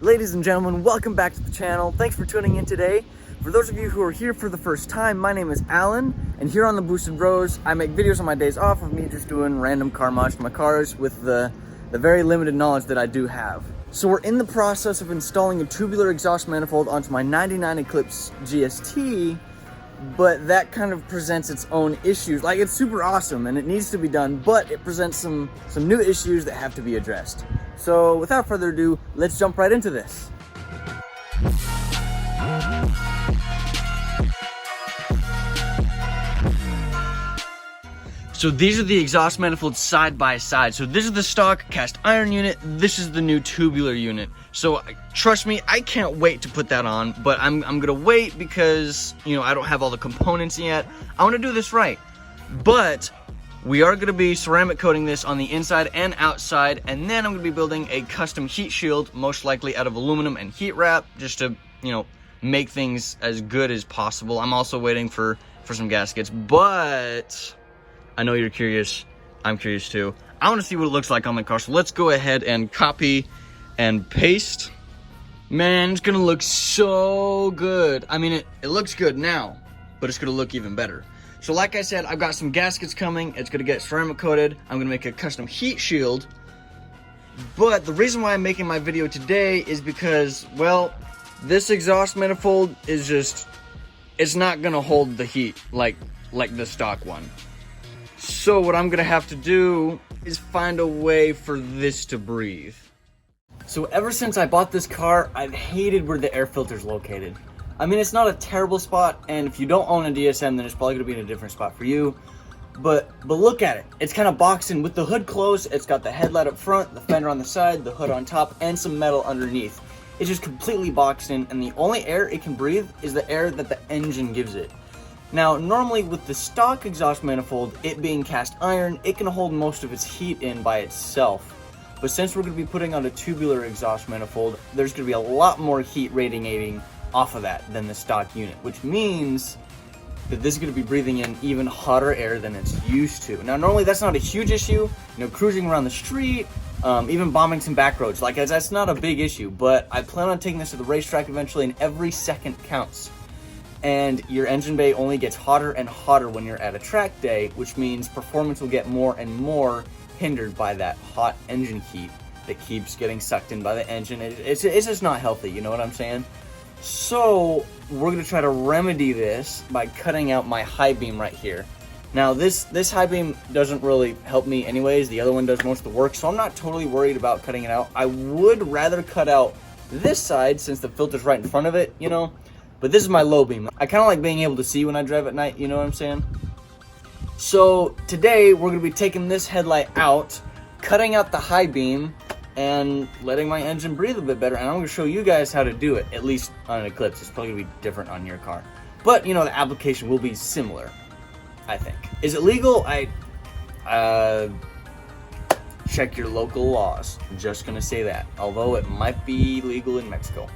Ladies and gentlemen, welcome back to the channel. Thanks for tuning in today. For those of you who are here for the first time, my name is Alan, and here on the Boosted Bros, I make videos on my days off of me just doing random car mods to my cars with the very limited knowledge that I do have. So we're in the process of installing a tubular exhaust manifold onto my 99 Eclipse GST, but that kind of presents its own issues. Like, it's super awesome and it needs to be done, but it presents some new issues that have to be addressed. So without further ado, let's jump right into this. So these are the exhaust manifolds side by side. So this is the stock cast iron unit, this is the new tubular unit. So trust me, I can't wait to put that on, but I'm gonna wait because, you know, I don't have all the components yet. I wanna do this right. But we are gonna be ceramic coating this on the inside and outside, and then I'm gonna be building a custom heat shield, most likely out of aluminum and heat wrap, just to, you know, make things as good as possible. I'm also waiting for some gaskets, but I know you're curious. I'm curious too. I want to see what it looks like on my car. So let's go ahead and copy and paste. Man, it's gonna look so good. I mean, it looks good now, but it's gonna look even better. So like I said, I've got some gaskets coming. It's gonna get ceramic coated. I'm gonna make a custom heat shield. But the reason why I'm making my video today is because, well, this exhaust manifold is just, it's not gonna hold the heat like the stock one. So what I'm gonna have to do is find a way for this to breathe. So ever since I bought this car, I've hated where the air filter is located. I mean, it's not a terrible spot, and if you don't own a DSM, then it's probably gonna be in a different spot for you. But look at it. It's kind of boxed in with the hood closed. It's got the headlight up front, the fender on the side, the hood on top, and some metal underneath. It's just completely boxed in, and the only air it can breathe is the air that the engine gives it. Now, normally with the stock exhaust manifold, it being cast iron, it can hold most of its heat in by itself. But since we're going to be putting on a tubular exhaust manifold, there's going to be a lot more heat radiating off of that than the stock unit, which means that this is going to be breathing in even hotter air than it's used to. Now, normally that's not a huge issue, you know, cruising around the street, even bombing some back roads, like that's not a big issue, but I plan on taking this to the racetrack eventually, and every second counts. And your engine bay only gets hotter and hotter when you're at a track day, which means performance will get more and more hindered by that hot engine heat that keeps getting sucked in by the engine. It's just not healthy, you know what I'm saying? So we're gonna try to remedy this by cutting out my high beam right here. Now this high beam doesn't really help me anyways. The other one does most of the work, so I'm not totally worried about cutting it out. I would rather cut out this side since the filter's right in front of it, you know? But this is my low beam. I kind of like being able to see when I drive at night, you know what I'm saying? So today we're going to be taking this headlight out, cutting out the high beam, and letting my engine breathe a bit better. And I'm going to show you guys how to do it, at least on an Eclipse. It's probably going to be different on your car. But, you know, the application will be similar, I think. Is it legal? Check your local laws. I'm just going to say that. Although it might be legal in Mexico.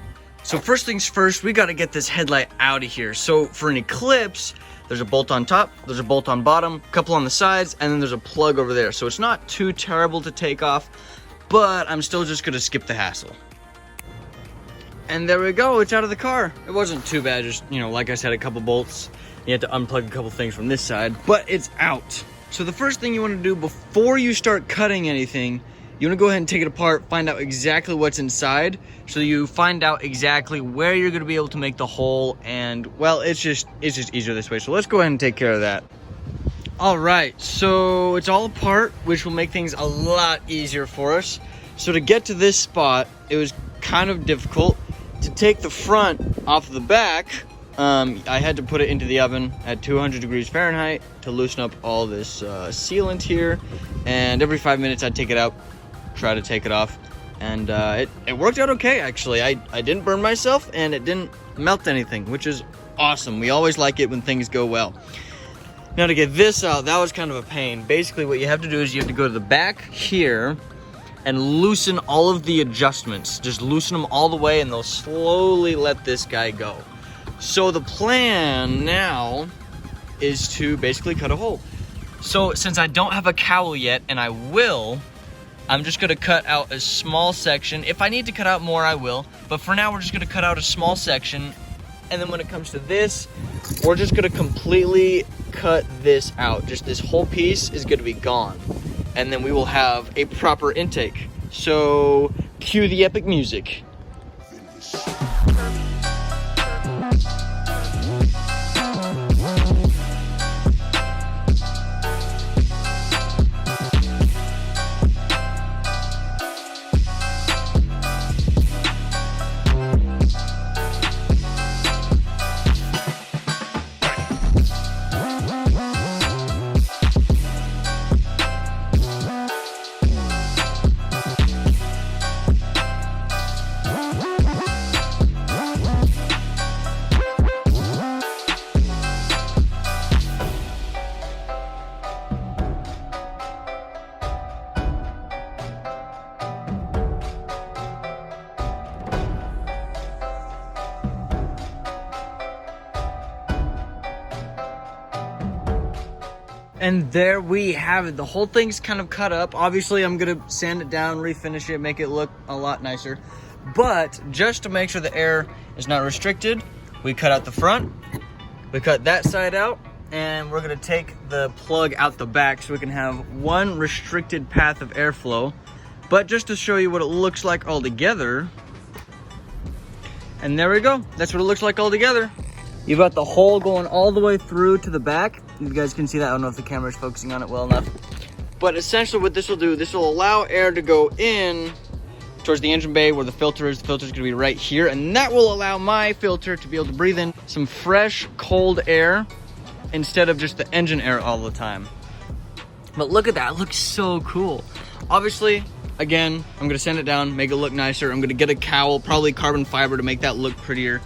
So first things first, we got to get this headlight out of here. So for an Eclipse, there's a bolt on top, there's a bolt on bottom, a couple on the sides, and then there's a plug over there. So it's not too terrible to take off, but I'm still just going to skip the hassle. And there we go, it's out of the car. It wasn't too bad, just, you know, like I said, a couple bolts. You had to unplug a couple things from this side, but it's out. So the first thing you want to do before you start cutting anything, you want to go ahead and take it apart, find out exactly what's inside, so you find out exactly where you're going to be able to make the hole, and, well, it's just easier this way. So let's go ahead and take care of that. All right, so it's all apart, which will make things a lot easier for us. So to get to this spot, it was kind of difficult. To take the front off of the back, I had to put it into the oven at 200 degrees Fahrenheit to loosen up all this sealant here, and every 5 minutes I'd take it out, try to take it off, and it worked out okay, actually. I didn't burn myself, and it didn't melt anything, which is awesome. We always like it when things go well. Now to get this out, that was kind of a pain. Basically what you have to do is you have to go to the back here and loosen all of the adjustments. Just loosen them all the way, and they'll slowly let this guy go. So the plan now is to basically cut a hole. So since I don't have a cowl yet, and I will, I'm just gonna cut out a small section. If I need to cut out more, I will. But for now, we're just gonna cut out a small section. And then when it comes to this, we're just gonna completely cut this out. Just this whole piece is gonna be gone. And then we will have a proper intake. So, cue the epic music. And there we have it. The whole thing's kind of cut up. Obviously, I'm gonna sand it down, refinish it, make it look a lot nicer. But just to make sure the air is not restricted, we cut out the front, we cut that side out, and we're gonna take the plug out the back so we can have one restricted path of airflow. But just to show you what it looks like all together, and there we go. That's what it looks like all together. You've got the hole going all the way through to the back. You guys can see that. I don't know if the camera is focusing on it well enough. But essentially what this will do, this will allow air to go in towards the engine bay where the filter is. The filter is going to be right here. And that will allow my filter to be able to breathe in some fresh, cold air instead of just the engine air all the time. But look at that. It looks so cool. Obviously, again, I'm going to sand it down, make it look nicer. I'm going to get a cowl, probably carbon fiber to make that look prettier.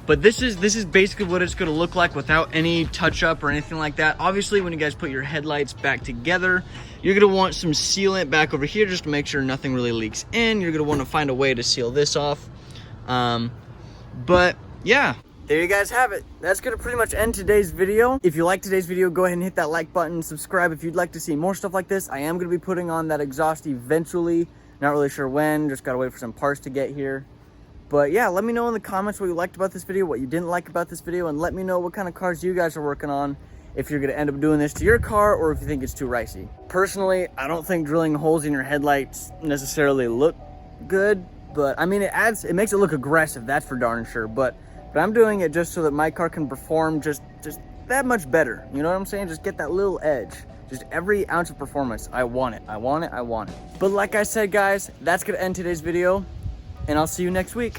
But this is basically what it's gonna look like without any touch up or anything like that. Obviously, when you guys put your headlights back together, you're gonna want some sealant back over here just to make sure nothing really leaks in. You're gonna wanna find a way to seal this off. But yeah, there you guys have it. That's gonna pretty much end today's video. If you like today's video, go ahead and hit that like button, subscribe if you'd like to see more stuff like this. I am gonna be putting on that exhaust eventually. Not really sure when, just gotta wait for some parts to get here. But yeah, let me know in the comments what you liked about this video, what you didn't like about this video, and let me know what kind of cars you guys are working on, if you're gonna end up doing this to your car or if you think it's too ricey. Personally, I don't think drilling holes in your headlights necessarily look good, but I mean, it makes it look aggressive, that's for darn sure, but I'm doing it just so that my car can perform just that much better. You know what I'm saying? Just get that little edge. Just every ounce of performance. I want it, I want it, I want it. But like I said, guys, that's gonna end today's video. And I'll see you next week.